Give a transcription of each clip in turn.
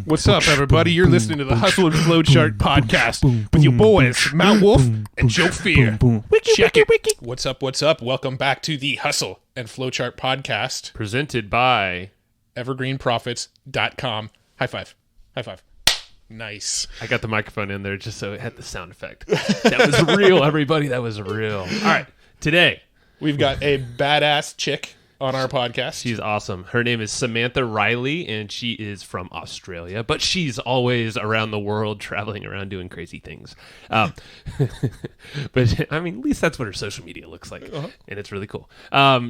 What's up, everybody? You're listening to the Hustle and Flowchart podcast with your boys, Mount Wolf and Joe Fear. Check it. What's up? What's up? Welcome back to the Hustle and Flowchart podcast, presented by evergreenprofits.com. High five. High five. Nice. I got the microphone in there just so it had the sound effect. That was real, everybody. That was real. All right. Today, we've got a badass chick on our podcast. She's awesome. Her name is Samantha Riley, and she is from Australia, but she's always around the world, traveling around doing crazy things. But I mean, at least that's what her social media looks like, and it's really cool.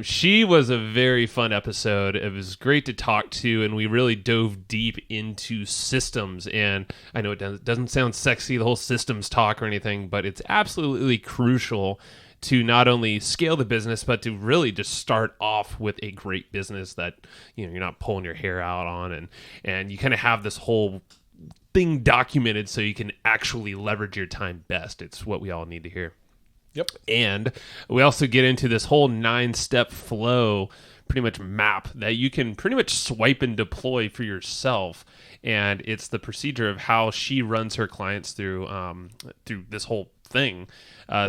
She was a very fun episode. It was great to talk to, and we really dove deep into systems. And I know it doesn't sound sexy, the whole systems talk or anything, but it's absolutely crucial to not only scale the business, but to really just start off with a great business that, you know, you're not pulling your hair out on, and you kind of have this whole thing documented so you can actually leverage your time best. It's what we all need to hear. Yep. And we also get into this whole 9-step flow, pretty much map that you can pretty much swipe and deploy for yourself. And it's the procedure of how she runs her clients through this whole thing,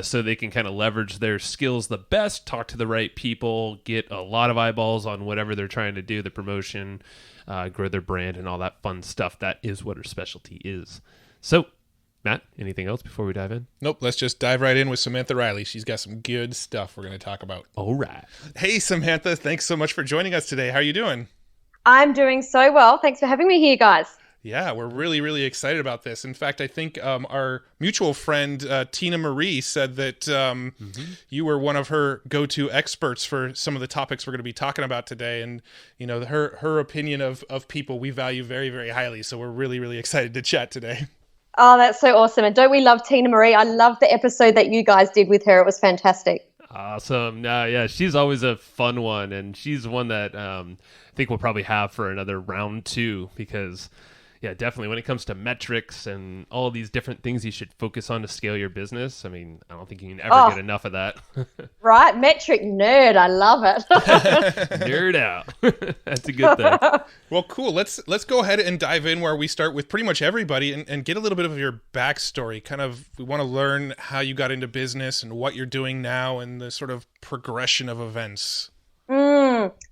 so they can kind of leverage their skills the best, talk to the right people, get a lot of eyeballs on whatever they're trying to do, the promotion, grow their brand, and all that fun stuff. That is what her specialty is. So, Matt, anything else before we dive in? Nope, let's just dive right in with Samantha Riley. She's got some good stuff we're going to talk about. All right. Hey, Samantha, thanks so much for joining us today. How are you doing? I'm doing so well. Thanks for having me here, guys. Yeah, we're really, really excited about this. In fact, I think our mutual friend, Tina Marie, said that you were one of her go-to experts for some of the topics we're going to be talking about today. And, you know, her opinion of people we value very, very highly. So we're really, really excited to chat today. Oh, that's so awesome. And don't we love Tina Marie? I love the episode that you guys did with her. It was fantastic. Awesome. Yeah, she's always a fun one. And she's one that I think we'll probably have for another round 2 because... yeah, definitely. When it comes to metrics and all these different things you should focus on to scale your business, I mean, I don't think you can ever get enough of that. Right? Metric nerd. I love it. Nerd out. That's a good thing. Well, cool. Let's go ahead and dive in where we start with pretty much everybody and get a little bit of your backstory. Kind of, we want to learn how you got into business and what you're doing now and the sort of progression of events.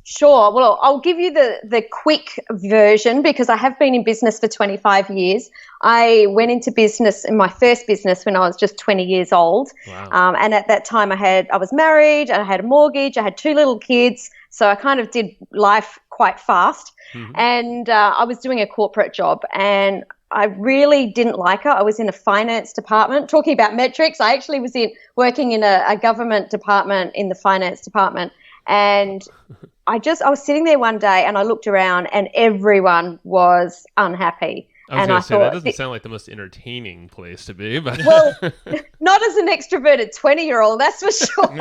Sure. Well, I'll give you the quick version because I have been in business for 25 years. I went into business in my first business when I was just 20 years old. Wow. And at that time I was married, I had a mortgage, I had 2 little kids. So I kind of did life quite fast. Mm-hmm. And I was doing a corporate job and I really didn't like it. I was in a finance department. Talking about metrics, I actually was working in a government department in the finance department. And I was sitting there one day and I looked around and everyone was unhappy. I was going to say, that doesn't sound like the most entertaining place to be. But well, not as an extroverted 20-year-old, that's for sure.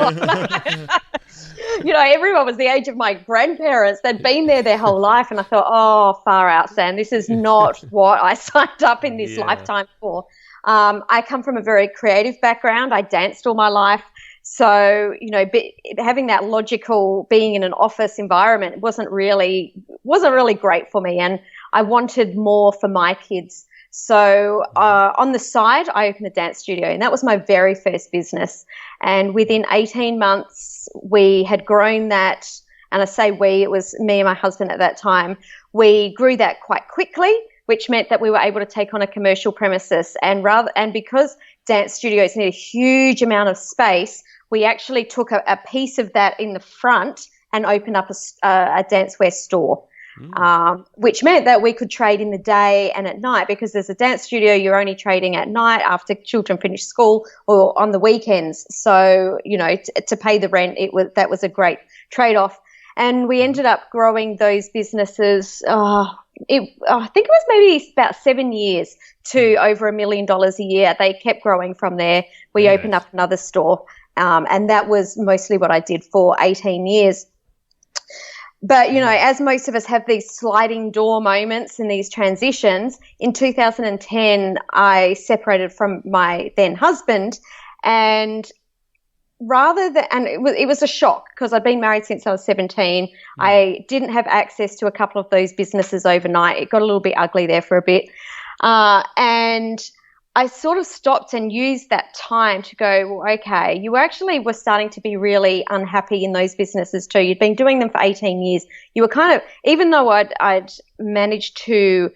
You know, everyone was the age of my grandparents. They'd been there their whole life. And I thought, oh, far out, Sam. This is not what I signed up in this lifetime for. I come from a very creative background. I danced all my life. So, you know, having that logical being in an office environment wasn't really great for me. And I wanted more for my kids. So on the side, I opened a dance studio and that was my very first business. And within 18 months, we had grown that. And I say we, it was me and my husband at that time. We grew that quite quickly, which meant that we were able to take on a commercial premises. And because dance studios need a huge amount of space, we actually took a piece of that in the front and opened up a dancewear store, which meant that we could trade in the day and at night because there's a dance studio, you're only trading at night after children finish school or on the weekends. So, you know, to pay the rent, that was a great trade-off. And we ended up growing those businesses, I think it was maybe about 7 years to over $1 million a year. They kept growing from there. We opened up another store. And that was mostly what I did for 18 years. But, you know, as most of us have these sliding door moments and these transitions, in 2010, I separated from my then husband and rather than, and it was a shock because I'd been married since I was 17. I didn't have access to a couple of those businesses overnight. It got a little bit ugly there for a bit. And I sort of stopped and used that time to go, well, okay, you actually were starting to be really unhappy in those businesses too. You'd been doing them for 18 years. You were kind of, even though I'd managed to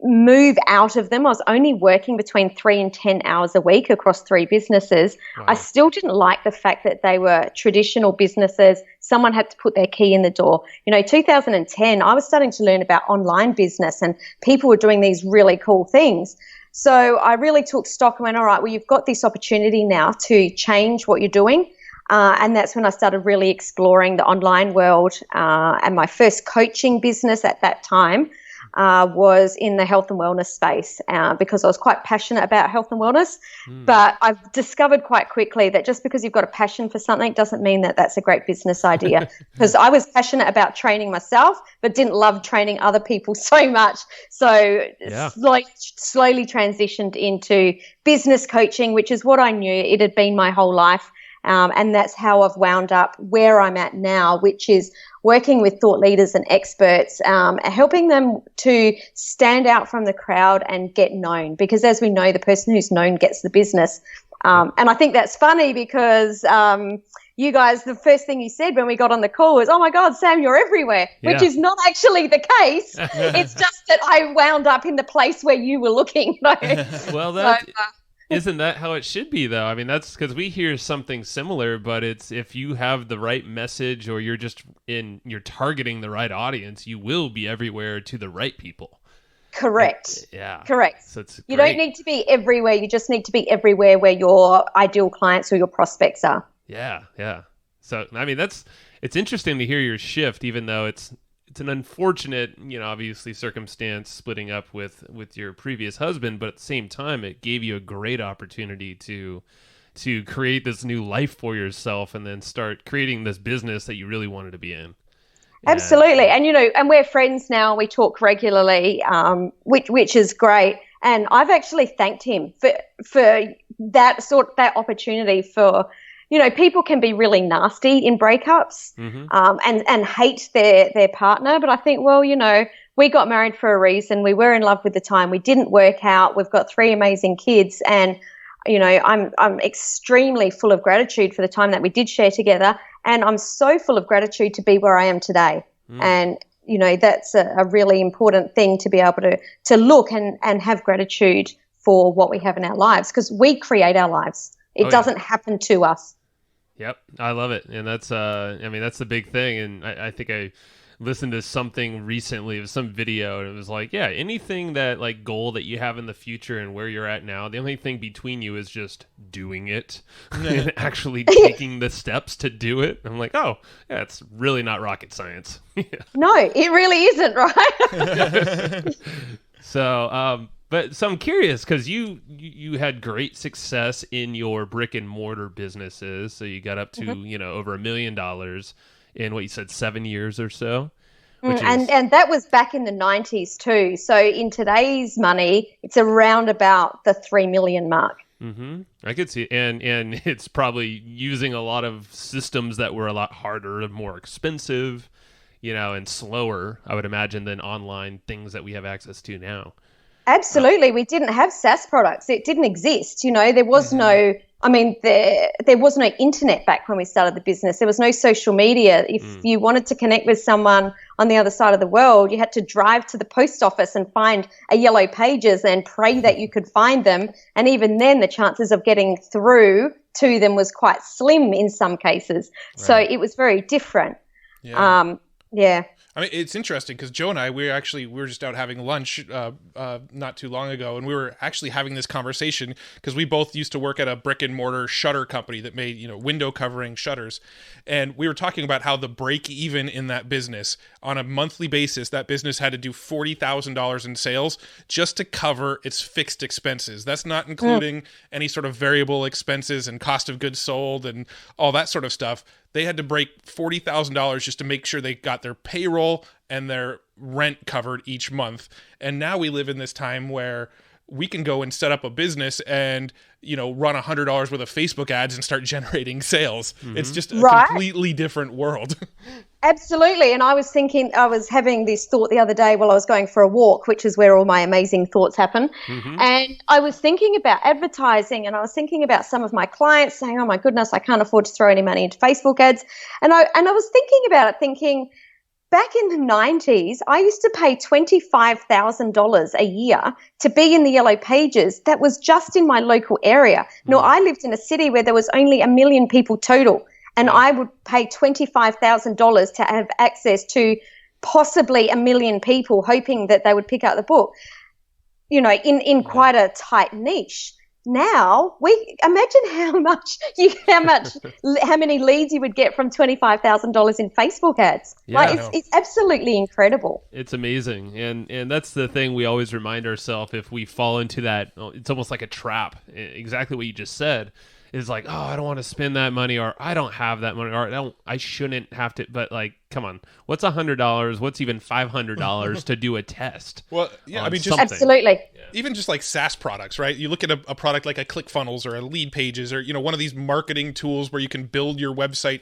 move out of them, I was only working between 3 and 10 hours a week across 3 businesses. Wow. I still didn't like the fact that they were traditional businesses. Someone had to put their key in the door. 2010, I was starting to learn about online business and people were doing these really cool things. So I really took stock and went, all right, well, you've got this opportunity now to change what you're doing. And that's when I started really exploring the online world. And my first coaching business at that time was in the health and wellness space because I was quite passionate about health and wellness. But I've discovered quite quickly that just because you've got a passion for something doesn't mean that that's a great business idea. Because I was passionate about training myself, but didn't love training other people so much. So slowly transitioned into business coaching, which is what I knew it had been my whole life. And that's how I've wound up where I'm at now, which is working with thought leaders and experts, helping them to stand out from the crowd and get known. Because as we know, the person who's known gets the business. And I think that's funny because you guys, the first thing you said when we got on the call was, oh, my God, Sam, you're everywhere, which is not actually the case. It's just that I wound up in the place where you were looking. Well, that... Isn't that how it should be, though? I mean, that's because we hear something similar, but it's if you have the right message or you're targeting the right audience, you will be everywhere to the right people. Correct. Yeah. Correct. So it's you don't need to be everywhere. You just need to be everywhere where your ideal clients or your prospects are. Yeah. Yeah. So, I mean, it's interesting to hear your shift, even though it's an unfortunate, obviously circumstance splitting up with your previous husband, but at the same time, it gave you a great opportunity to create this new life for yourself and then start creating this business that you really wanted to be in. Absolutely. And, and we're friends now. We talk regularly, which is great. And I've actually thanked him for that opportunity for, people can be really nasty in breakups and hate their partner. But I think, well, we got married for a reason. We were in love with the time. We didn't work out. We've got 3 amazing kids. And, I'm extremely full of gratitude for the time that we did share together. And I'm so full of gratitude to be where I am today. And, that's a really important thing to be able to look and have gratitude for what we have in our lives because we create our lives. It doesn't happen to us. Yep. I love it. And that's, that's the big thing. And I think I listened to something recently of some video and it was like, yeah, anything that like goal that you have in the future and where you're at now, the only thing between you is just doing it and actually taking the steps to do it. I'm like, oh, yeah, it's really not rocket science. No, it really isn't, right? So, so I'm curious because you had great success in your brick and mortar businesses. So you got up to, over $1 million in what you said, 7 years or so. And that was back in the 90s too. So in today's money, it's around about the 3 million mark. Mm-hmm. I could see, and it's probably using a lot of systems that were a lot harder and more expensive, and slower, I would imagine, than online things that we have access to now. Absolutely. We didn't have SaaS products. It didn't exist. There was no, there was no internet back when we started the business. There was no social media. If you wanted to connect with someone on the other side of the world, you had to drive to the post office and find a yellow pages and pray that you could find them. And even then, the chances of getting through to them was quite slim in some cases. Right. So it was very different. Yeah. I mean, it's interesting because Joe and I, we were just out having lunch not too long ago, and we were actually having this conversation because we both used to work at a brick and mortar shutter company that made, window covering shutters. And we were talking about how the break even in that business on a monthly basis, that business had to do $40,000 in sales just to cover its fixed expenses. That's not including any sort of variable expenses and cost of goods sold and all that sort of stuff. They had to break $40,000 just to make sure they got their payroll and their rent covered each month. And now we live in this time where we can go and set up a business and, run $100 worth of Facebook ads and start generating sales. It's just a completely different world. Absolutely. And I was having this thought the other day while I was going for a walk, which is where all my amazing thoughts happen. And I was thinking about advertising, and I was thinking about some of my clients saying, oh my goodness, I can't afford to throw any money into Facebook ads. And I was thinking about it, thinking, back in the 90s, I used to pay $25,000 a year to be in the Yellow Pages. That was just in my local area. Now, I lived in a city where there was only 1 million people total, and I would pay $25,000 to have access to possibly 1 million people, hoping that they would pick up the book, in quite a tight niche. Now, imagine how many leads you would get from $25,000 in Facebook ads. Yeah, it's absolutely incredible. It's amazing, and that's the thing we always remind ourselves if we fall into that. It's almost like a trap. Exactly what you just said is like, oh, I don't want to spend that money, or I don't have that money, or I shouldn't have to. But like, come on, what's $100? What's even $500 to do a test? Well, yeah, I mean, just something? Absolutely. Even just like SaaS products, right? You look at a product like a ClickFunnels or a Lead Pages, or one of these marketing tools where you can build your website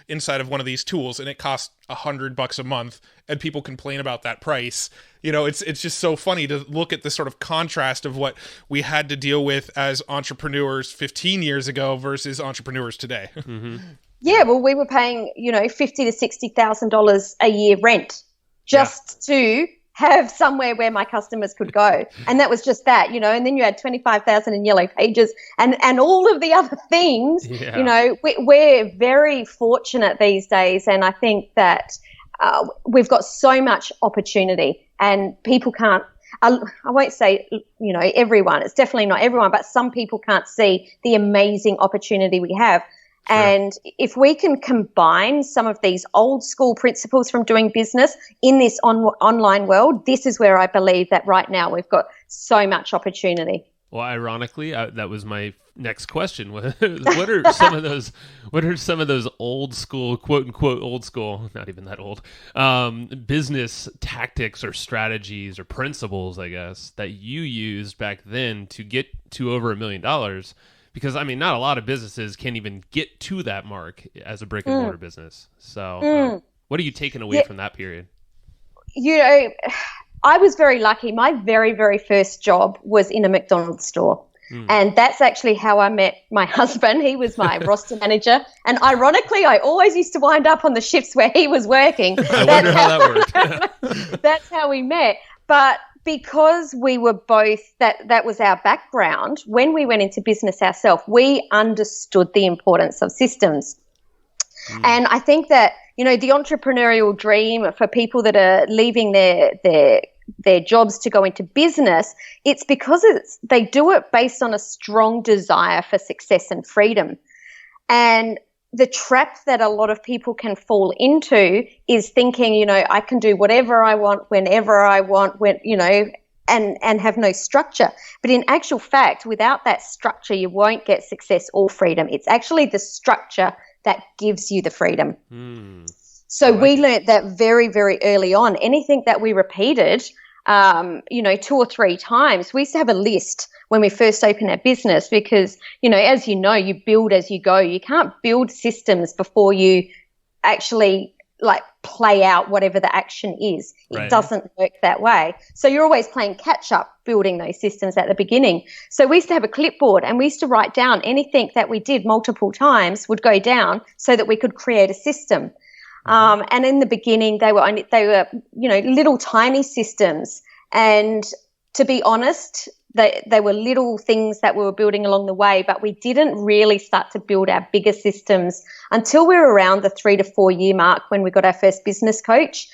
inside of one of these tools, and it costs $100 a month, and people complain about that price. It's just so funny to look at the sort of contrast of what we had to deal with as entrepreneurs 15 years ago versus entrepreneurs today. Yeah, well, we were paying $50,000 to $60,000 a year rent just to have somewhere where my customers could go, and that was just that, and then you had 25,000 in Yellow Pages and all of the other things. We're very fortunate these days, and I think that we've got so much opportunity, and people can't. I won't say everyone. It's definitely not everyone, but some people can't see the amazing opportunity we have. Sure. And if we can combine some of these old school principles from doing business in this online world, this is where I believe that right now we've got so much opportunity. Well, ironically, that was my next question. What are some of those? What are some of those old school, quote unquote, old school, not even that old, business tactics or strategies or principles, I guess, that you used back then to get to over $1 million? Because, I mean, not a lot of businesses can even get to that mark as a brick and mortar business. So what are you taking away from that period? I was very lucky. My very, very first job was in a McDonald's store. And that's actually how I met my husband. He was my roster manager. And ironically, I always used to wind up on the shifts where he was working. I wonder how that worked. That's how we met. But because we were both, that was our background, when we went into business ourselves, we understood the importance of systems. And I think that, the entrepreneurial dream for people that are leaving their jobs to go into business, it's because they do it based on a strong desire for success and freedom. And the trap that a lot of people can fall into is thinking, I can do whatever I want, whenever I want, and have no structure. But in actual fact, without that structure, you won't get success or freedom. It's actually the structure that gives you the freedom. So we learned that very, very early on. Anything that we repeated, 2 or 3 times, we used to have a list when we first opened our business because, as you build as you go. You can't build systems before you actually play out whatever the action is. It doesn't work that way. So you're always playing catch up, building those systems at the beginning. So we used to have a clipboard and we used to write down anything that we did multiple times would go down so that we could create a system. And in the beginning, they were little tiny systems. And to be honest, they were little things that we were building along the way, but we didn't really start to build our bigger systems until we were around the 3 to 4 year mark when we got our first business coach.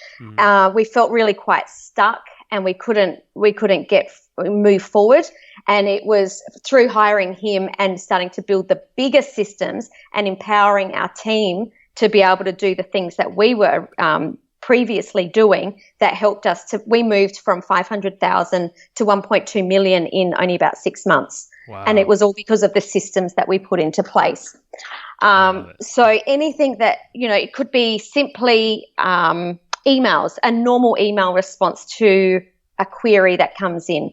We felt really quite stuck and we couldn't move forward. And it was through hiring him and starting to build the bigger systems and empowering our team to be able to do the things that we were previously doing that helped us we moved from 500,000 to 1.2 million in only about 6 months. Wow. And it was all because of the systems that we put into place. So anything that, it could be simply emails, a normal email response to a query that comes in.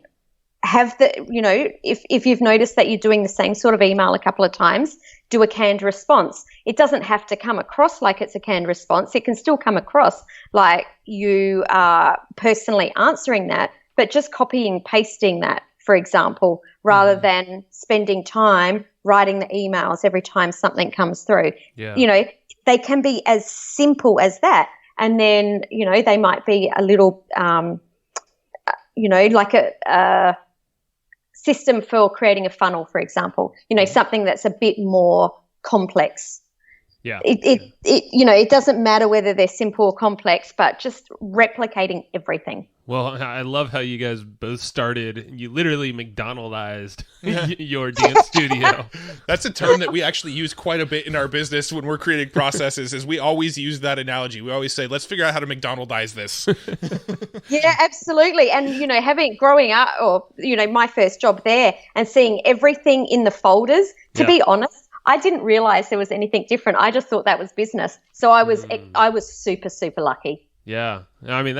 have if you've noticed that you're doing the same sort of email a couple of times, do a canned response. It doesn't have to come across like it's a canned response. It can still come across like you are personally answering that, but just copying, pasting that, for example, rather than spending time writing the emails every time something comes through. Yeah. They can be as simple as that. And then, they might be a little, like a system for creating a funnel, for example, something that's a bit more complex. Yeah. It doesn't matter whether they're simple or complex, but just replicating everything. Well, I love how you guys both started. You literally McDonaldized your dance studio. That's a term that we actually use quite a bit in our business when we're creating processes. Is we always use that analogy. We always say, let's figure out how to McDonaldize this. Yeah, absolutely. And, growing up, or, my first job there and seeing everything in the folders, to be honest, I didn't realize there was anything different. I just thought that was business. So I was super, super lucky. Yeah. I mean,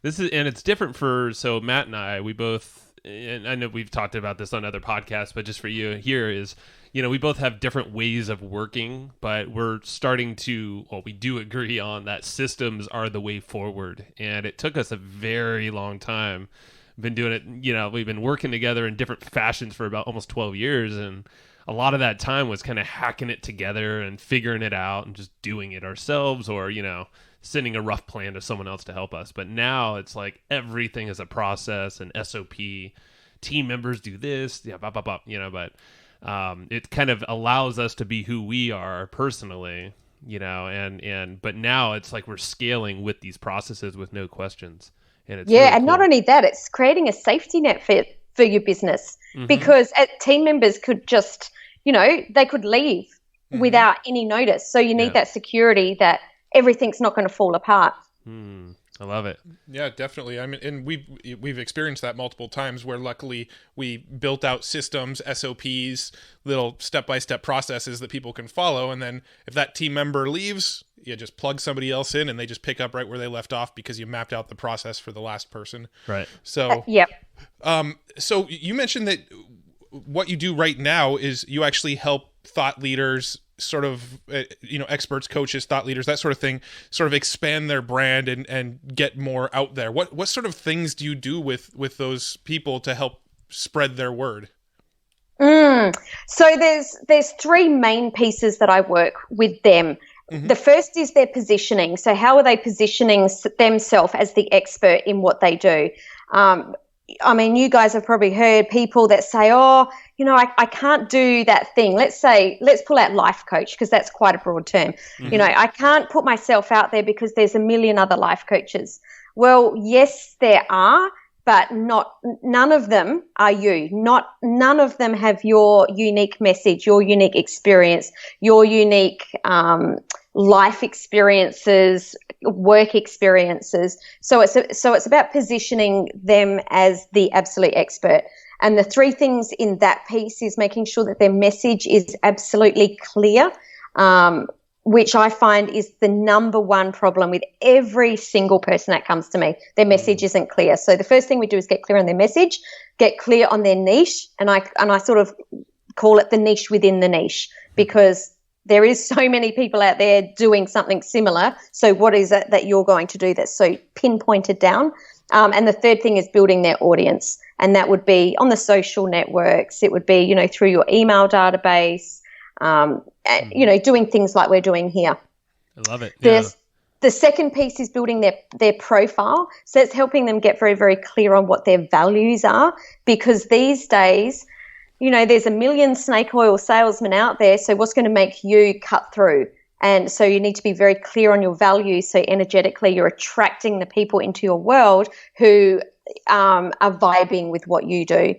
and it's different so Matt and I, we both, and I know we've talked about this on other podcasts, but just for you here is, we both have different ways of working, but we're starting to, we do agree on that systems are the way forward. And it took us a very long time. Been doing it, we've been working together in different fashions for about almost 12 years. And a lot of that time was kind of hacking it together and figuring it out and just doing it ourselves, or, sending a rough plan to someone else to help us. But now it's like everything is a process and SOP. Team members do this, but it kind of allows us to be who we are personally, but now it's like we're scaling with these processes with no questions. And it's really and cool. Not only that, it's creating a safety net for your business, because team members could just, they could leave without any notice. So you need that security that everything's not going to fall apart. I love it. Yeah, definitely. I mean, and we've experienced that multiple times where luckily we built out systems, SOPs, little step-by-step processes that people can follow. And then if that team member leaves, you just plug somebody else in and they just pick up right where they left off because you mapped out the process for the last person. Right. So, yep. So you mentioned that what you do right now is you actually help thought leaders sort of, experts, coaches, thought leaders, that sort of thing, sort of expand their brand and get more out there. What sort of things do you do with those people to help spread their word? So there's three main pieces that I work with them. The first is their positioning. So how are they positioning themselves as the expert in what they do? I mean, you guys have probably heard people that say, I can't do that thing. Let's pull out life coach, because that's quite a broad term. I can't put myself out there because there's a million other life coaches. Well, yes, there are, but none of them are you. None of them have your unique message, your unique experience, your unique life experiences, work experiences. So it's about positioning them as the absolute expert. And the three things in that piece is making sure that their message is absolutely clear, which I find is the number one problem with every single person that comes to me. Their message isn't clear. So the first thing we do is get clear on their message, get clear on their niche, and I sort of call it the niche within the niche, because there is so many people out there doing something similar. So what is it that you're going to do that's so pinpointed down? And the third thing is building their audience. And that would be on the social networks. It would be, through your email database, doing things like we're doing here. I love it. The second piece is building their profile. So it's helping them get very, very clear on what their values are, because these days, there's a million snake oil salesmen out there. So what's going to make you cut through? And so you need to be very clear on your values. So energetically, you're attracting the people into your world who are vibing with what you do.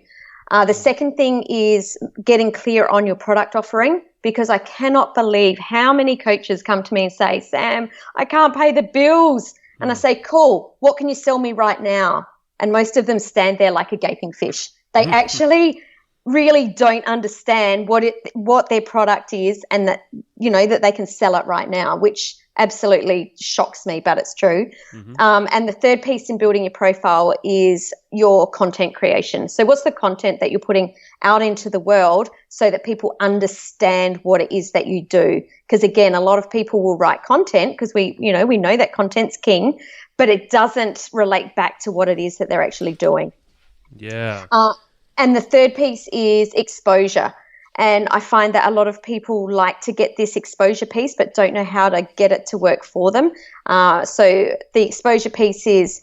The second thing is getting clear on your product offering, because I cannot believe how many coaches come to me and say, Sam, I can't pay the bills. And I say, cool, what can you sell me right now? And most of them stand there like a gaping fish. They actually really don't understand what their product is, and that, that they can sell it right now, which absolutely shocks me, but it's true. And the third piece in building your profile is your content creation. So what's the content that you're putting out into the world so that people understand what it is that you do? Because again, a lot of people will write content because we know that content's king, but it doesn't relate back to what it is that they're actually doing. Yeah. And the third piece is exposure. And I find that a lot of people like to get this exposure piece but don't know how to get it to work for them. So the exposure piece is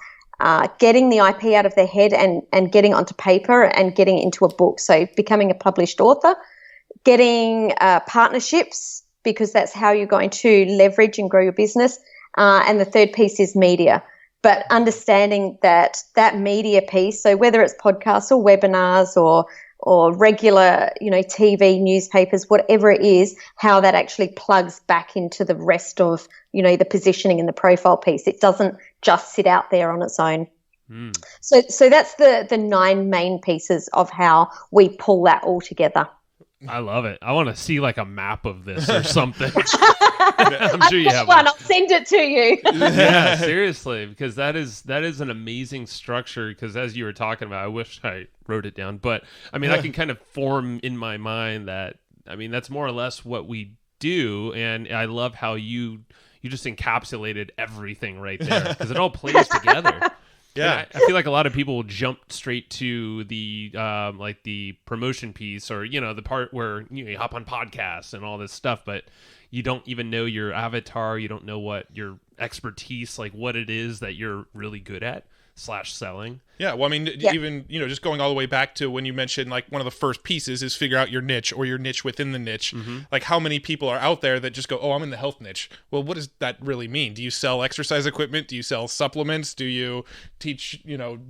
getting the IP out of their head and getting onto paper and getting it into a book. So becoming a published author, getting partnerships, because that's how you're going to leverage and grow your business. And the third piece is media. But understanding that media piece, so whether it's podcasts or webinars or regular, TV, newspapers, whatever it is, how that actually plugs back into the rest of, the positioning and the profile piece. It doesn't just sit out there on its own. So that's the 9 main pieces of how we pull that all together. I love it. I want to see like a map of this or something. I'm sure you have one. I'll send it to you. Yeah, seriously, because that is an amazing structure. Because as you were talking about, I wish I wrote it down, but I mean, I can kind of form in my mind that, I mean, that's more or less what we do, and I love how you just encapsulated everything right there because it all plays together. Yeah, I feel like a lot of people will jump straight to the like the promotion piece or the part where you hop on podcasts and all this stuff, but you don't even know your avatar. You don't know what your expertise, like what it is that you're really good at / selling. Yeah, well, I mean, even, just going all the way back to when you mentioned, like, one of the first pieces is figure out your niche or your niche within the niche. Like, how many people are out there that just go, oh, I'm in the health niche. Well, what does that really mean? Do you sell exercise equipment? Do you sell supplements? Do you teach,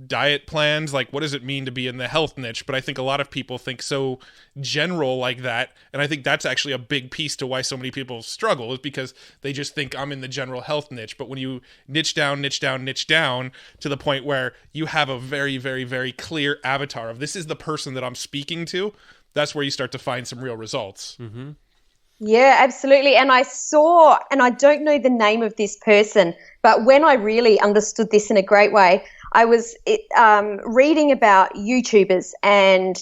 diet plans? Like, what does it mean to be in the health niche? But I think a lot of people think so general like that, and I think that's actually a big piece to why so many people struggle is because they just think I'm in the general health niche. But when you niche down to the point where you have a very, very, very clear avatar of this is the person that I'm speaking to, that's where you start to find some real results. Yeah, absolutely. And I saw, and I don't know the name of this person, but when I really understood this in a great way, I was reading about YouTubers, and,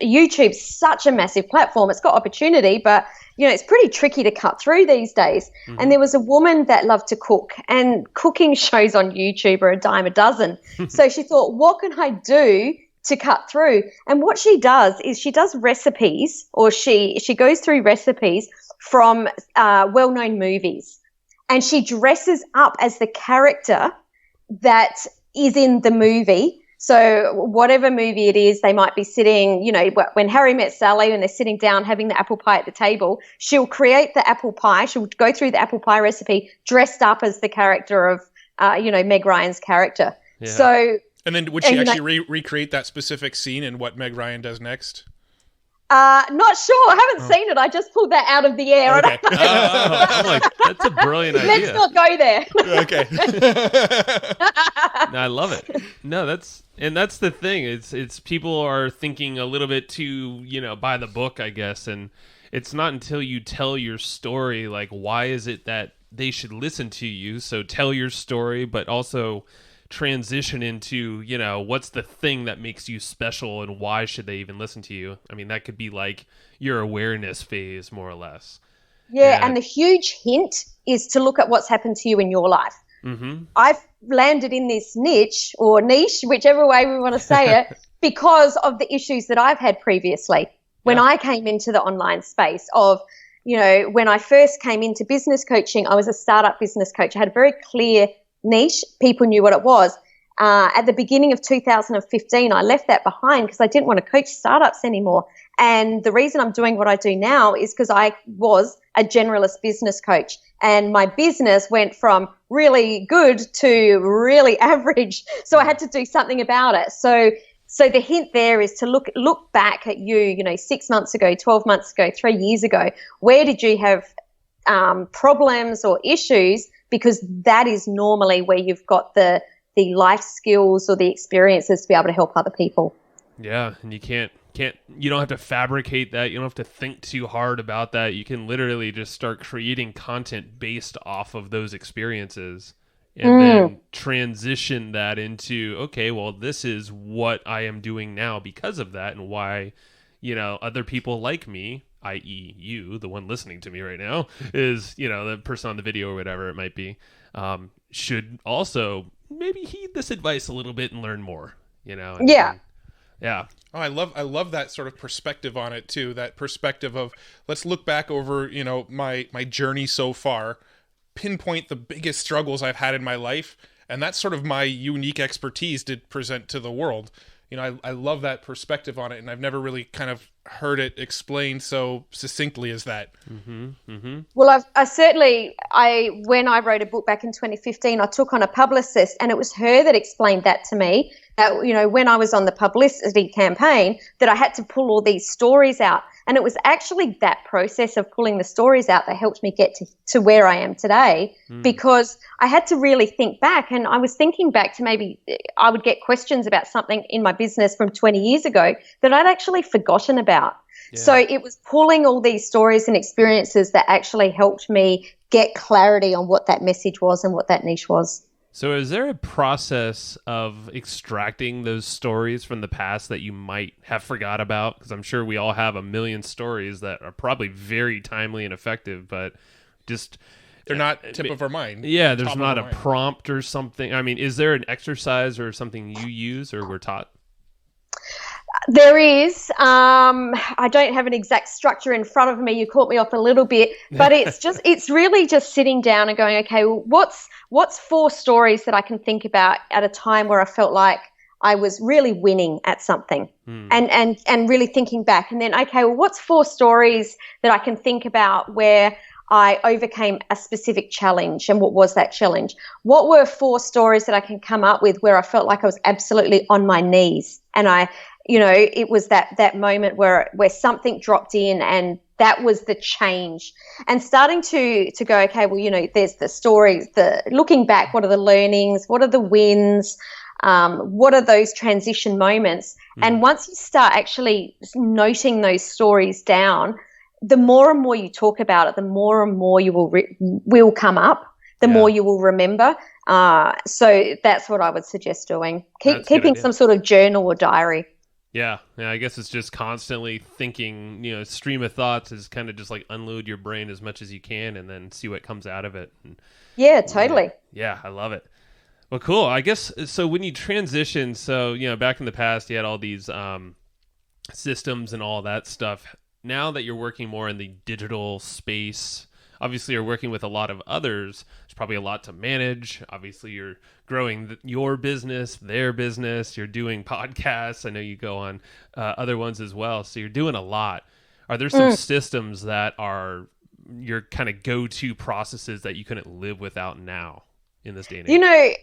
YouTube's such a massive platform. It's got opportunity, but, it's pretty tricky to cut through these days. And there was a woman that loved to cook, and cooking shows on YouTube are a dime a dozen. So she thought, what can I do to cut through? And what she does is she does recipes, or she goes through recipes from well-known movies, and she dresses up as the character that is in the movie. So whatever movie it is, they might be sitting, when Harry Met Sally, and they're sitting down having the apple pie at the table, she'll create the apple pie. She'll go through the apple pie recipe dressed up as the character of, Meg Ryan's character. Yeah. So, and then would she actually recreate that specific scene in what Meg Ryan does next? Not sure. I haven't seen it. I just pulled that out of the air. Okay. I'm like, that's a brilliant idea. Let's not go there. Okay. No, I love it. No, that's the thing. It's people are thinking a little bit too, by the book, I guess. And it's not until you tell your story, like, why is it that they should listen to you? So tell your story, but also transition into, what's the thing that makes you special and why should they even listen to you? I mean, that could be like your awareness phase, more or less. Yeah, and the huge hint is to look at what's happened to you in your life. I've landed in this niche, or niche, whichever way we want to say it, because of the issues that I've had previously. When I came into the online space of, when I first came into business coaching, I was a startup business coach. I had a very clear niche. People knew what it was. At the beginning of 2015, I left that behind because I didn't want to coach startups anymore. And the reason I'm doing what I do now is because I was a generalist business coach, and my business went from really good to really average. So I had to do something about it. So the hint there is to look back at you, 6 months ago, 12 months ago, 3 years ago. Where did you have problems or issues? Because that is normally where you've got the life skills or the experiences to be able to help other people. Yeah, and you can't you don't have to fabricate that. You don't have to think too hard about that. You can literally just start creating content based off of those experiences and then transition that into, okay, well, this is what I am doing now because of that, and why, other people like me, i.e. you, the one listening to me right now, is, the person on the video or whatever it might be, should also maybe heed this advice a little bit and learn more, Yeah. Yeah. Oh, I love that sort of perspective on it too. That perspective of, let's look back over, my journey so far, pinpoint the biggest struggles I've had in my life, and that's sort of my unique expertise to present to the world. I love that perspective on it, and I've never really kind of heard it explained so succinctly as that. Well, when I wrote a book back in 2015, I took on a publicist, and it was her that explained that to me, that, when I was on the publicity campaign, that I had to pull all these stories out. And it was actually that process of pulling the stories out that helped me get to where I am today, because I had to really think back. And I was thinking back to, maybe I would get questions about something in my business from 20 years ago that I'd actually forgotten about. Yeah. So it was pulling all these stories and experiences that actually helped me get clarity on what that message was and what that niche was. So is there a process of extracting those stories from the past that you might have forgot about? Because I'm sure we all have a million stories that are probably very timely and effective, but just... they're not tip of our mind. Yeah, there's not a prompt or something. I mean, is there an exercise or something you use or were taught? There is. I don't have an exact structure in front of me. You caught me off a little bit, but it's really just sitting down and going, okay, well, what's 4 stories that I can think about at a time where I felt like I was really winning at something, and really thinking back, and then, okay, well, what's 4 stories that I can think about where I overcame a specific challenge, and what was that challenge? What were 4 stories that I can come up with where I felt like I was absolutely on my knees, and it was that moment where something dropped in, and that was the change. And starting to go, okay, well, there's the stories, looking back, what are the learnings, what are the wins, what are those transition moments? And once you start actually noting those stories down, the more and more you talk about it, the more and more you will come up, the more you will remember. So that's what I would suggest doing. Keeping some sort of journal or diary. Yeah, I guess it's just constantly thinking, stream of thoughts is kind of just like unload your brain as much as you can and then see what comes out of it. Yeah, totally. Yeah, I love it. Well, cool. I guess, so when you transition, back in the past, you had all these systems and all that stuff. Now that you're working more in the digital space, obviously you're working with a lot of others. There's probably a lot to manage. Obviously you're growing your business, their business. You're doing podcasts. I know you go on other ones as well. So you're doing a lot. Are there some systems that are your kind of go-to processes that you couldn't live without now in this day and age?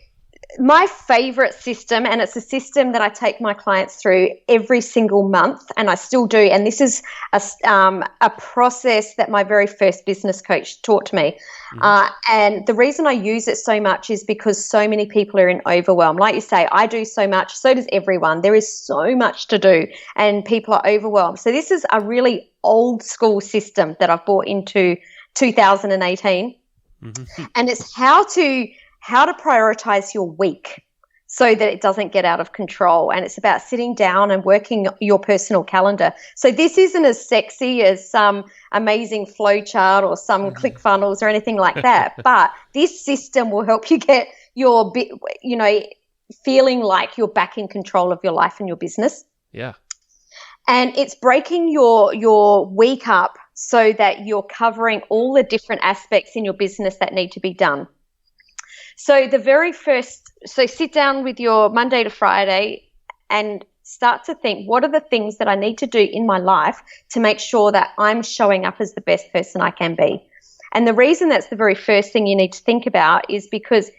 My favorite system, and it's a system that I take my clients through every single month, and I still do. And this is a process that my very first business coach taught me. And the reason I use it so much is because so many people are in overwhelm. Like you say, I do so much, so does everyone. There is so much to do, and people are overwhelmed. So this is a really old school system that I've brought into 2018, and it's how to prioritize your week so that it doesn't get out of control. And it's about sitting down and working your personal calendar. So this isn't as sexy as some amazing flow chart or some ClickFunnels or anything like that. But this system will help you get your, feeling like you're back in control of your life and your business. Yeah. And it's breaking your week up so that you're covering all the different aspects in your business that need to be done. So sit down with your Monday to Friday and start to think, what are the things that I need to do in my life to make sure that I'm showing up as the best person I can be? And the reason that's the very first thing you need to think about is because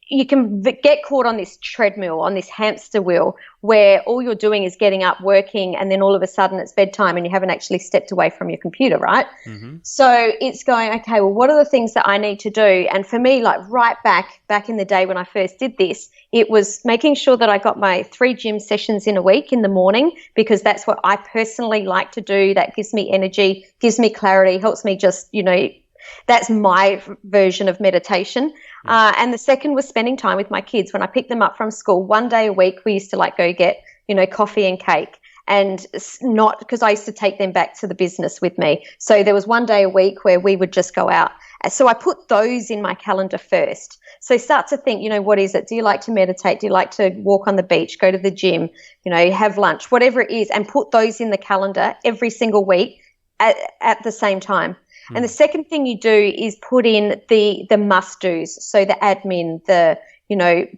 you can get caught on this treadmill, on this hamster wheel, where all you're doing is getting up, working, and then all of a sudden it's bedtime and you haven't actually stepped away from your computer, right? Mm-hmm. So it's going, okay, well, what are the things that I need to do? And for me, like right back in the day when I first did this, it was making sure that I got my 3 gym sessions in a week in the morning, because that's what I personally like to do. That gives me energy, gives me clarity, helps me just, that's my version of meditation. And the second was spending time with my kids. When I picked them up from school, 1 day a week, we used to go get, coffee and cake. And not because I used to take them back to the business with me. So there was 1 day a week where we would just go out. So I put those in my calendar first. So start to think, what is it? Do you like to meditate? Do you like to walk on the beach, go to the gym, have lunch, whatever it is, and put those in the calendar every single week at the same time. And the second thing you do is put in the must-dos. So the admin,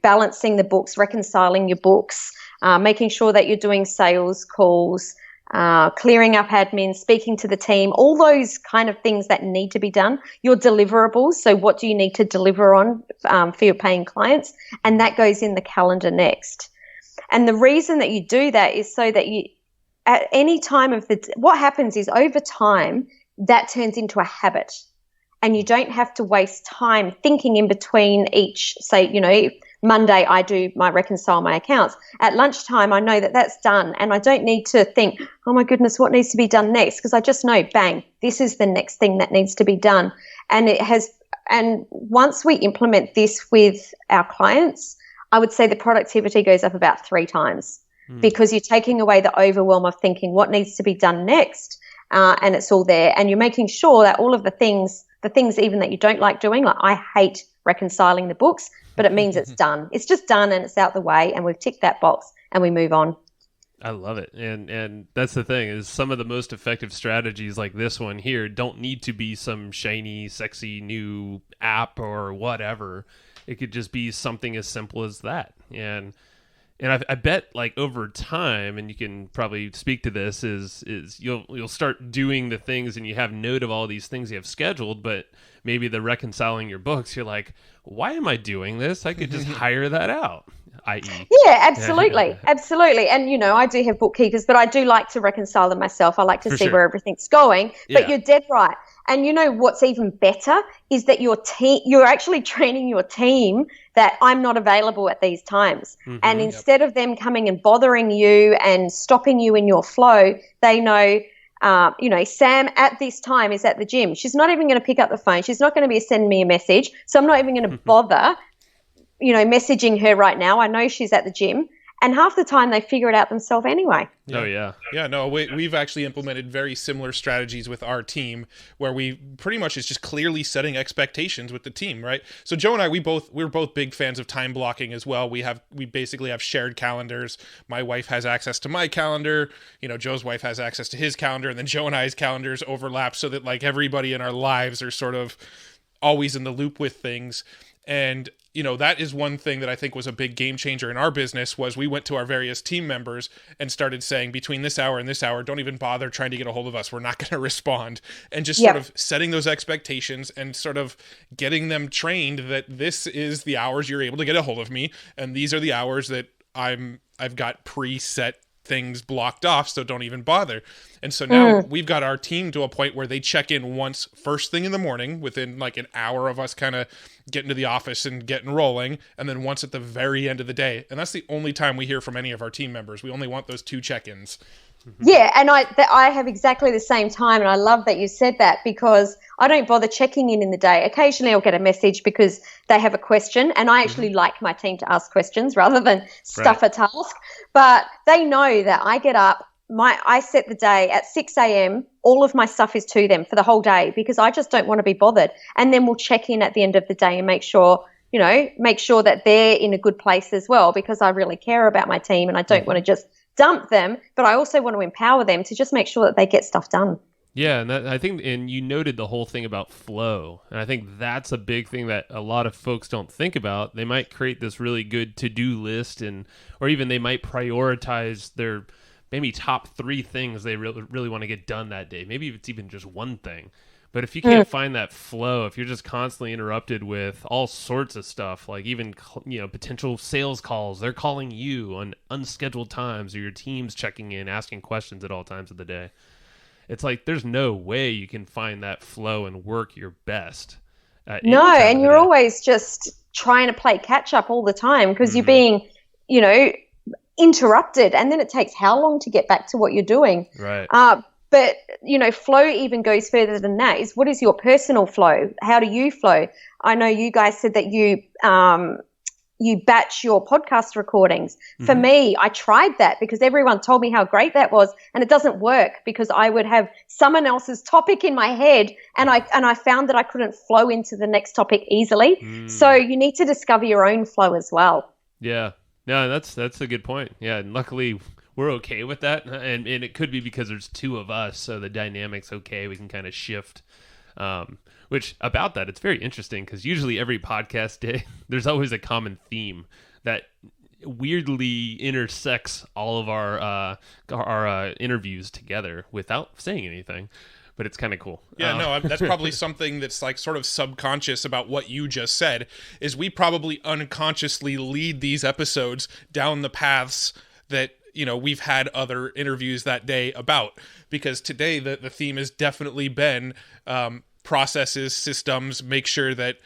balancing the books, reconciling your books, making sure that you're doing sales calls, clearing up admin, speaking to the team, all those kind of things that need to be done. Your deliverables, so what do you need to deliver on for your paying clients? And that goes in the calendar next. And the reason that you do that is so that you, at any time of what happens is over time, that turns into a habit, and you don't have to waste time thinking in between each, say, Monday I do my reconcile my accounts. At lunchtime, I know that that's done, and I don't need to think, oh my goodness, what needs to be done next? Because I just know, bang, this is the next thing that needs to be done. And once we implement this with our clients, I would say the productivity goes up about 3 times, because you're taking away the overwhelm of thinking what needs to be done next. And it's all there, and you're making sure that all of the things even that you don't like doing, like I hate reconciling the books, but it means it's done. It's just done and it's out the way, and we've ticked that box and we move on. I love it. And that's the thing, is some of the most effective strategies like this one here don't need to be some shiny, sexy new app or whatever. It could just be something as simple as that. And I bet over time, and you can probably speak to this, is you'll start doing the things and you have note of all these things you have scheduled, but maybe the reconciling your books, you're like, why am I doing this? I could just hire that out, i.e. Yeah, absolutely. Absolutely. And, I do have bookkeepers, but I do like to reconcile them myself. I like to see where everything's going, but you're dead right. And what's even better is that you're actually training your team that I'm not available at these times. Mm-hmm, and instead of them coming and bothering you and stopping you in your flow, they know, Sam at this time is at the gym. She's not even going to pick up the phone. She's not going to be sending me a message. So I'm not even going to bother, messaging her right now. I know she's at the gym. And half the time they figure it out themselves anyway. Oh, yeah. Yeah, no, we've actually implemented very similar strategies with our team, where we pretty much is just clearly setting expectations with the team, right? So Joe and I, we're both big fans of time blocking as well. We basically have shared calendars. My wife has access to my calendar. Joe's wife has access to his calendar, and then Joe and I's calendars overlap so that everybody in our lives are sort of always in the loop with things. And that is one thing that I think was a big game changer in our business, was we went to our various team members and started saying, between this hour and this hour, don't even bother trying to get a hold of us. We're not going to respond. And just sort of setting those expectations and sort of getting them trained that this is the hours you're able to get a hold of me. And these are the hours that I've got preset things blocked off, so don't even bother. And so now we've got our team to a point where they check in once first thing in the morning, within an hour of us kind of getting to the office and getting rolling, and then once at the very end of the day. And that's the only time we hear from any of our team members. We only want those 2 check-ins. Yeah, and I have exactly the same time, and I love that you said that, because I don't bother checking in the day. Occasionally I'll get a message because they have a question, and I actually like my team to ask questions rather than stuff a task. But they know that I get up, I set the day at 6 a.m. All of my stuff is to them for the whole day, because I just don't want to be bothered. And then we'll check in at the end of the day and make sure that they're in a good place as well, because I really care about my team and I don't want to just dump them, but I also want to empower them to just make sure that they get stuff done. Yeah, and I think you noted the whole thing about flow, and I think that's a big thing that a lot of folks don't think about. They might create this really good to-do list, or even they might prioritize their maybe top 3 things they really want to get done that day. Maybe it's even just one thing. But if you can't find that flow, if you're just constantly interrupted with all sorts of stuff, like even, potential sales calls, they're calling you on unscheduled times, or your team's checking in, asking questions at all times of the day. It's like there's no way you can find that flow and work your best. No, and you're always just trying to play catch up all the time because you're being, interrupted, and then it takes how long to get back to what you're doing. Right. But, flow even goes further than that. Is what is your personal flow? How do you flow? I know you guys said that you batch your podcast recordings. For me, I tried that because everyone told me how great that was, and it doesn't work because I would have someone else's topic in my head, and I found that I couldn't flow into the next topic easily. So you need to discover your own flow as well. Yeah. No, that's a good point. Yeah, and luckily we're okay with that, and it could be because there's two of us, so the dynamic's okay. We can kind of shift. Which about that, it's very interesting because usually every podcast day, there's always a common theme that weirdly intersects all of our interviews together without saying anything. But it's kind of cool. Yeah, no, that's probably something that's like sort of subconscious about what you just said, is we probably unconsciously lead these episodes down the paths that, we've had other interviews that day about. Because today the theme has definitely been processes, systems, make sure that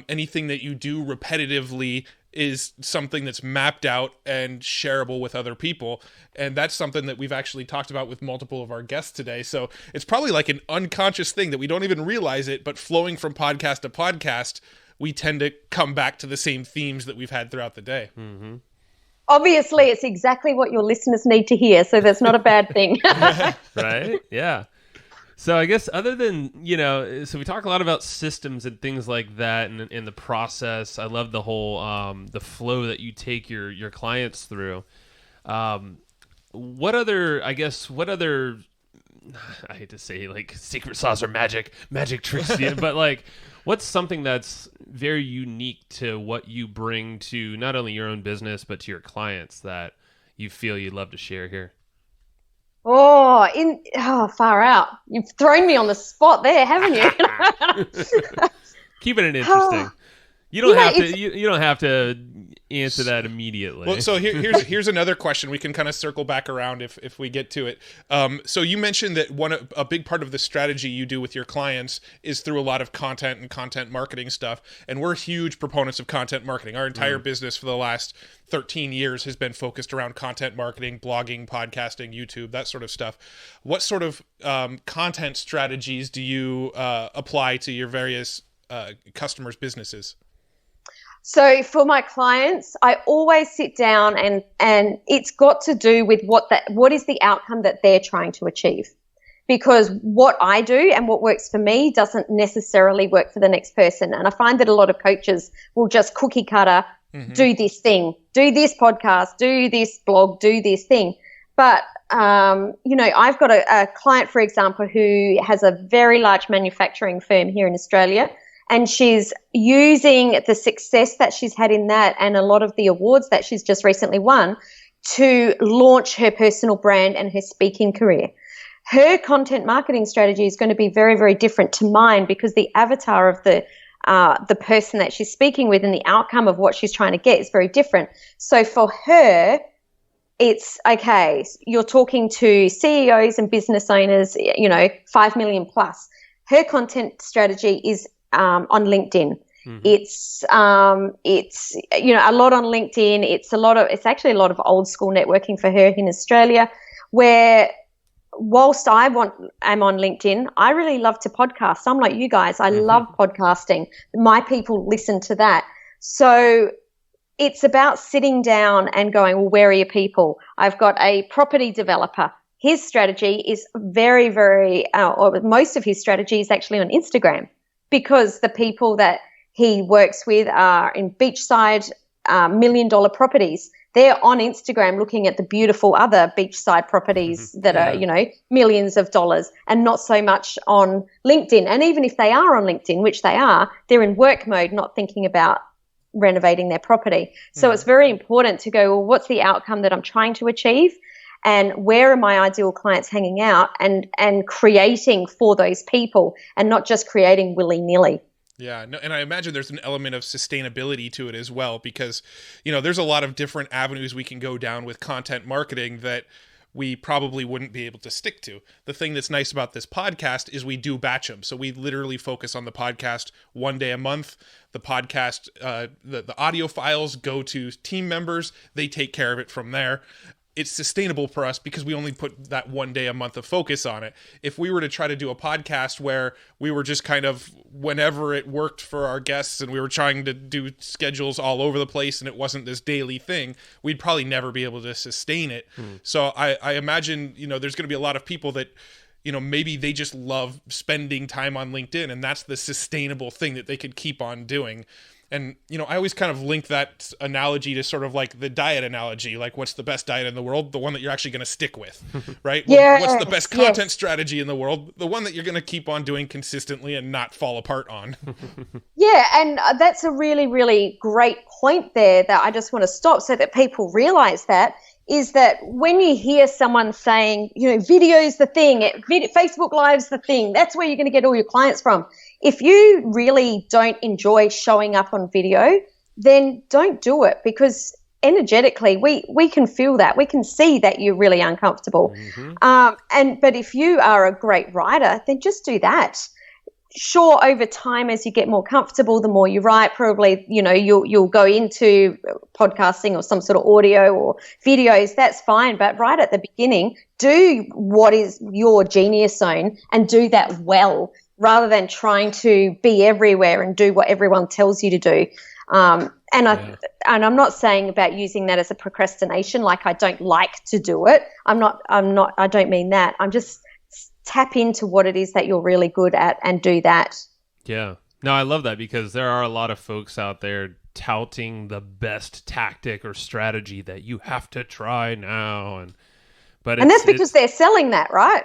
anything that you do repetitively is something that's mapped out and shareable with other people. And that's something that we've actually talked about with multiple of our guests today. So it's probably like an unconscious thing that we don't even realize it, but flowing from podcast to podcast, we tend to come back to the same themes that we've had throughout the day. Mm-hmm. Obviously, it's exactly what your listeners need to hear, so that's not a bad thing. Right? Yeah. So I guess other than, so we talk a lot about systems and things like that and the process. I love the whole, the flow that you take your clients through. What other, I hate to say like secret sauce or magic tricks, but like what's something that's very unique to what you bring to not only your own business, but to your clients that you feel you'd love to share here? Far out. You've thrown me on the spot there, haven't you? Keeping it interesting. You don't have to answer that immediately. Well, so here's another question. We can kind of circle back around if we get to it. So you mentioned that a big part of the strategy you do with your clients is through a lot of content and content marketing stuff. And we're huge proponents of content marketing. Our entire business for the last 13 years has been focused around content marketing, blogging, podcasting, YouTube, that sort of stuff. What sort of content strategies do you apply to your various customers' businesses? So for my clients, I always sit down and it's got to do with what is the outcome that they're trying to achieve. Because what I do and what works for me doesn't necessarily work for the next person. And I find that a lot of coaches will just cookie cutter, do this thing, do this podcast, do this blog, do this thing. But, I've got a client, for example, who has a very large manufacturing firm here in Australia. And she's using the success that she's had in that and a lot of the awards that she's just recently won to launch her personal brand and her speaking career. Her content marketing strategy is going to be very, very different to mine because the avatar of the person that she's speaking with and the outcome of what she's trying to get is very different. So for her, it's, okay, you're talking to CEOs and business owners, 5 million plus. Her content strategy is on LinkedIn. It's a lot on LinkedIn. It's actually a lot of old school networking for her in Australia, where whilst I'm on LinkedIn, I really love to podcast. I'm like you guys. I love podcasting. My people listen to that. So it's about sitting down and going, well, where are your people? I've got a property developer. His strategy is very, very, or most of his strategy is actually on Instagram. Because the people that he works with are in beachside $1 million properties. They're on Instagram looking at the beautiful other beachside properties that are, millions of dollars, and not so much on LinkedIn. And even if they are on LinkedIn, which they are, they're in work mode, not thinking about renovating their property. So it's very important to go, well, what's the outcome that I'm trying to achieve? and where are my ideal clients hanging out, and creating for those people and not just creating willy-nilly. Yeah, no, and I imagine there's an element of sustainability to it as well, because, there's a lot of different avenues we can go down with content marketing that we probably wouldn't be able to stick to. The thing that's nice about this podcast is we do batch them. So we literally focus on the podcast one day a month. The podcast, the audio files go to team members. They take care of it from there. It's sustainable for us because we only put that one day a month of focus on it. If we were to try to do a podcast where we were just kind of whenever it worked for our guests and we were trying to do schedules all over the place and it wasn't this daily thing, we'd probably never be able to sustain it. So I imagine, there's going to be a lot of people that, maybe they just love spending time on LinkedIn and that's the sustainable thing that they could keep on doing. And, I always kind of link that analogy to sort of like the diet analogy, like what's the best diet in the world? The one that you're actually going to stick with, right? Yeah. What's the best content strategy in the world? The one that you're going to keep on doing consistently and not fall apart on. Yeah, and that's a really, really great point there that I just want to stop so that people realize that, is that when you hear someone saying, video's the thing, Facebook Live's the thing, that's where you're going to get all your clients from. If you really don't enjoy showing up on video, then don't do it, because energetically we can feel that. We can see that you're really uncomfortable. But if you are a great writer, then just do that. Sure, over time, as you get more comfortable, the more you write, probably, you'll go into podcasting or some sort of audio or videos. That's fine. But right at the beginning, do what is your genius zone and do that well, rather than trying to be everywhere and do what everyone tells you to do. And I'm not saying about using that as a procrastination, like I don't like to do it. I don't mean that. I'm just tap into what it is that you're really good at and do that. Yeah. No, I love that, because there are a lot of folks out there touting the best tactic or strategy that you have to try now. And that's because they're selling that, right?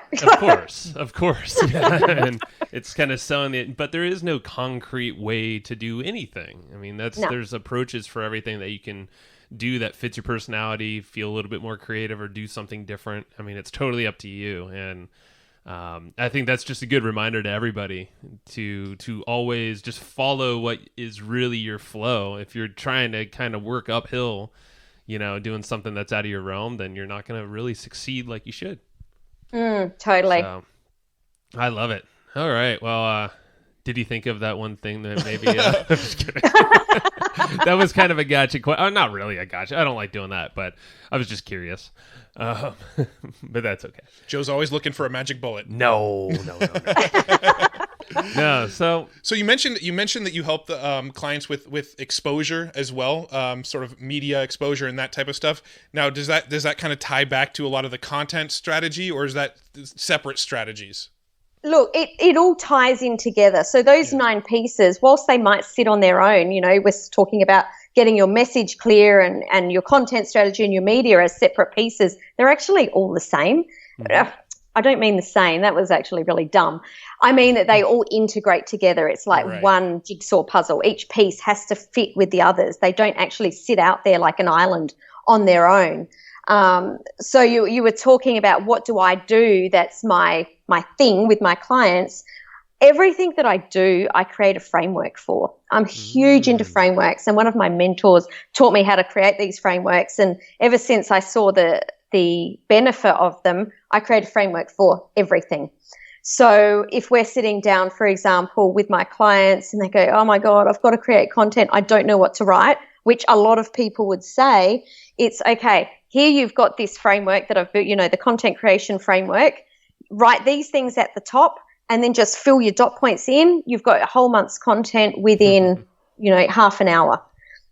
Of course. Yeah. And it's kind of selling it, but there is no concrete way to do anything. I mean, there's approaches for everything that you can do that fits your personality, feel a little bit more creative, or do something different. I mean, it's totally up to you. And I think that's just a good reminder to everybody to always just follow what is really your flow. If you're trying to kind of work uphill, doing something that's out of your realm, then you're not going to really succeed like you should. Totally. So, I love it. All right. Well, did you think of that one thing that maybe I'm just kidding. That was kind of a gotcha question. Oh, not really a gotcha. I don't like doing that, but I was just curious. But that's okay. Joe's always looking for a magic bullet. No. No. So you mentioned that you help the clients with exposure as well, sort of media exposure and that type of stuff. Now, does that kind of tie back to a lot of the content strategy, or is that separate strategies? Look, it all ties in together. So those 9 pieces, whilst they might sit on their own, we're talking about getting your message clear and your content strategy and your media as separate pieces, they're actually all the same. I don't mean the same. That was actually really dumb. I mean that they all integrate together. It's like one jigsaw puzzle. Each piece has to fit with the others. They don't actually sit out there like an island on their own. So you were talking about what do I do that's my thing with my clients. Everything that I do, I create a framework for. I'm huge into frameworks, and one of my mentors taught me how to create these frameworks, and ever since I saw the benefit of them, I create a framework for everything. So if we're sitting down, for example, with my clients and they go, oh my God, I've got to create content, I don't know what to write, which a lot of people would say, it's okay, here you've got this framework that I've built, the content creation framework, write these things at the top and then just fill your dot points in. You've got a whole month's content within, half an hour.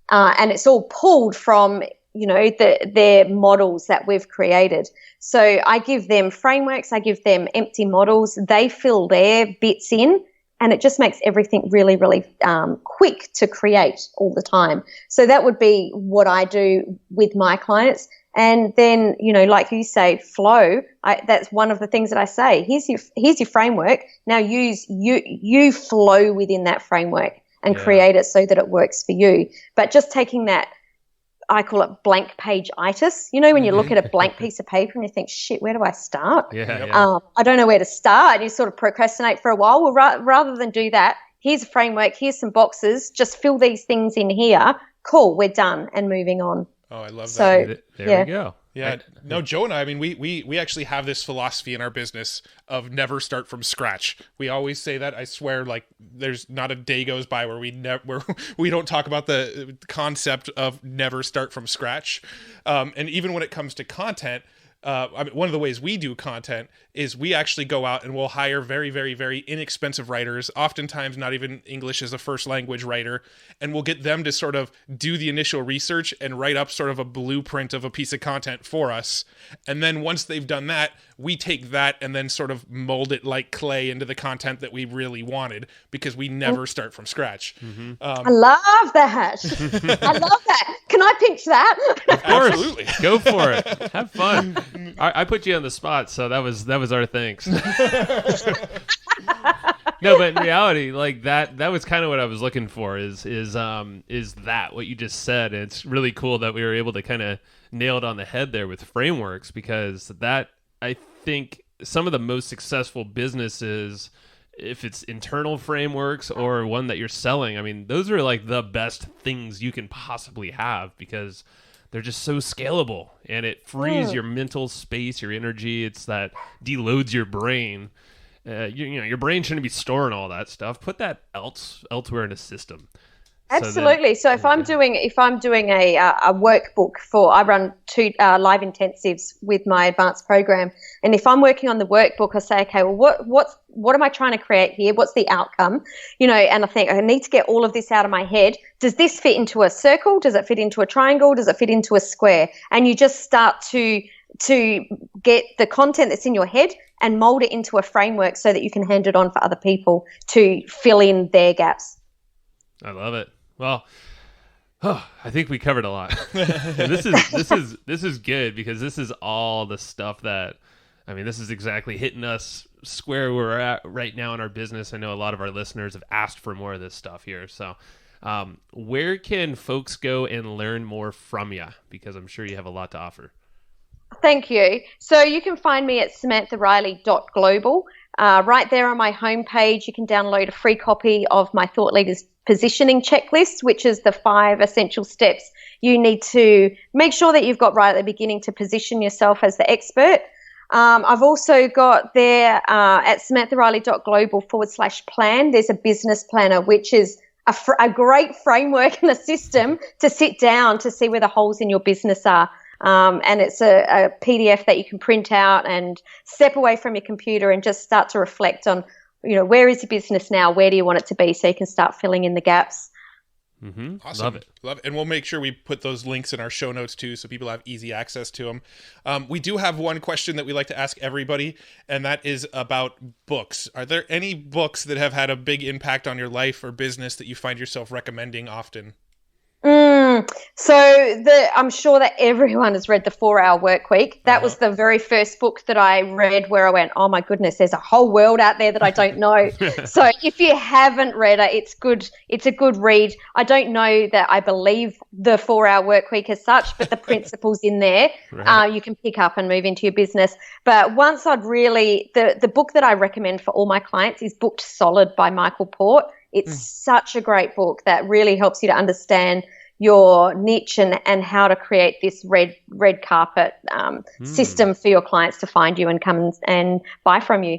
And it's all pulled from, their models that we've created. So I give them frameworks, I give them empty models, they fill their bits in, and it just makes everything really, really quick to create all the time. So that would be what I do with my clients. And then, like you say, flow, that's one of the things that I say. Here's your framework. Now you flow within that framework and create it so that it works for you. But just taking that I call it blank page-itis. You know, when you look at a blank piece of paper and you think, shit, where do I start? I don't know where to start. And you sort of procrastinate for a while. Well, rather than do that, here's a framework, here's some boxes, just fill these things in here. Cool, we're done and moving on. Oh, I love that. So, there we go. Yeah, no, Joe and I mean, we actually have this philosophy in our business of never start from scratch. We always say that. I swear, like, there's not a day goes by where we don't talk about the concept of never start from scratch. And even when it comes to content, I mean, one of the ways we do content is we actually go out and we'll hire very, very, very inexpensive writers, oftentimes not even English as a first language writer, and we'll get them to sort of do the initial research and write up sort of a blueprint of a piece of content for us. And then once they've done that, we take that and then sort of mold it like clay into the content that we really wanted, because we never start from scratch. I love that. I love that. Can I pitch that? Of course. Absolutely. Go for it. Have fun. I put you on the spot, so that was our thanks. No, but in reality, like that was kind of what I was looking for. Is that what you just said? And it's really cool that we were able to kind of nail it on the head there with frameworks, because that, I think, some of the most successful businesses, if it's internal frameworks or one that you're selling, I mean, those are like the best things you can possibly have, because they're just so scalable, and it frees your mental space, your energy. It's that deloads your brain. Your brain shouldn't be storing all that stuff. Put that elsewhere in a system. Absolutely. So if I'm doing a workbook I run 2 live intensives with my advanced program, and if I'm working on the workbook, I say, okay, well, what am I trying to create here? What's the outcome? And I think I need to get all of this out of my head. Does this fit into a circle? Does it fit into a triangle? Does it fit into a square? And you just start to get the content that's in your head and mold it into a framework so that you can hand it on for other people to fill in their gaps. I love it. Well, I think we covered a lot. And this is good, because this is all the stuff that, I mean, this is exactly hitting us square where we're at right now in our business. I know a lot of our listeners have asked for more of this stuff here. So where can folks go and learn more from you? Because I'm sure you have a lot to offer. Thank you. So you can find me at samanthariley.global. Right there on my homepage, you can download a free copy of my Thought Leaders Positioning Checklist, which is the 5 essential steps you need to make sure that you've got right at the beginning to position yourself as the expert. I've also got there at samanthariley.global/plan, there's a business planner, which is a great framework and a system to sit down to see where the holes in your business are. And it's a PDF that you can print out and step away from your computer and just start to reflect on, where is your business now? Where do you want it to be? So you can start filling in the gaps. Mm-hmm. Awesome. Love it. And we'll make sure we put those links in our show notes too, so people have easy access to them. We do have one question that we like to ask everybody, and that is about books. Are there any books that have had a big impact on your life or business that you find yourself recommending often? So I'm sure that everyone has read The 4-Hour Workweek. That was the very first book that I read where I went, oh my goodness, there's a whole world out there that I don't know. So if you haven't read it, it's good. It's a good read. I don't know that I believe The 4-Hour Workweek as such, but the principles in there, you can pick up and move into your business. But once the book that I recommend for all my clients is Booked Solid by Michael Port. It's such a great book that really helps you to understand your niche and how to create this red carpet system for your clients to find you and come and buy from you.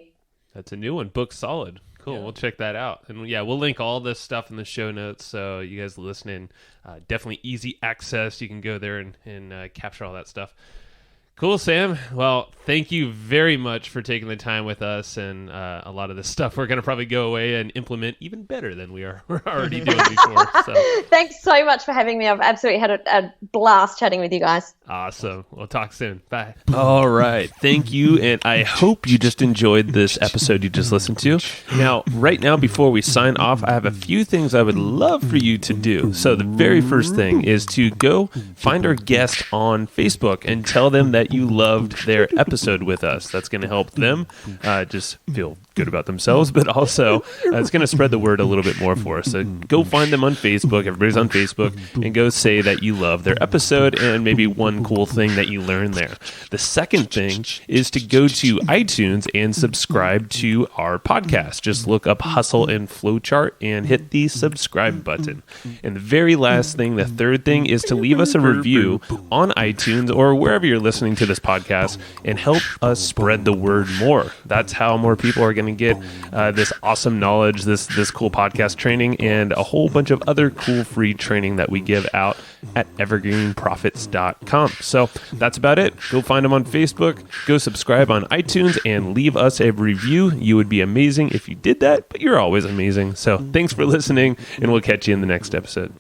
That's a new one, Book Solid. Cool. Yeah. We'll check that out. And we'll link all this stuff in the show notes. So you guys listening, definitely easy access. You can go there and capture all that stuff. Cool, Sam. Well, thank you very much for taking the time with us, and a lot of this stuff we're going to probably go away and implement even better than we're already doing before. So. Thanks so much for having me. I've absolutely had a blast chatting with you guys. Awesome. We'll talk soon. Bye. All right. Thank you, and I hope you just enjoyed this episode you just listened to. Now, right now, before we sign off, I have a few things I would love for you to do. So the very first thing is to go find our guest on Facebook and tell them that you loved their episode with us. That's going to help them just feel good about themselves, but also it's going to spread the word a little bit more for us. So go find them on Facebook. Everybody's on Facebook, and go say that you love their episode and maybe one cool thing that you learned there. The second thing is to go to iTunes and subscribe to our podcast. Just look up Hustle and Flowchart and hit the subscribe button. And the very last thing, the third thing, is to leave us a review on iTunes or wherever you're listening to this podcast and help us spread the word more. That's how more people are going to get this awesome knowledge, this cool podcast training, and a whole bunch of other cool free training that we give out at evergreenprofits.com. So that's about it. Go find them on Facebook, go subscribe on iTunes, and leave us a review. You would be amazing if you did that, but you're always amazing. So thanks for listening, and we'll catch you in the next episode.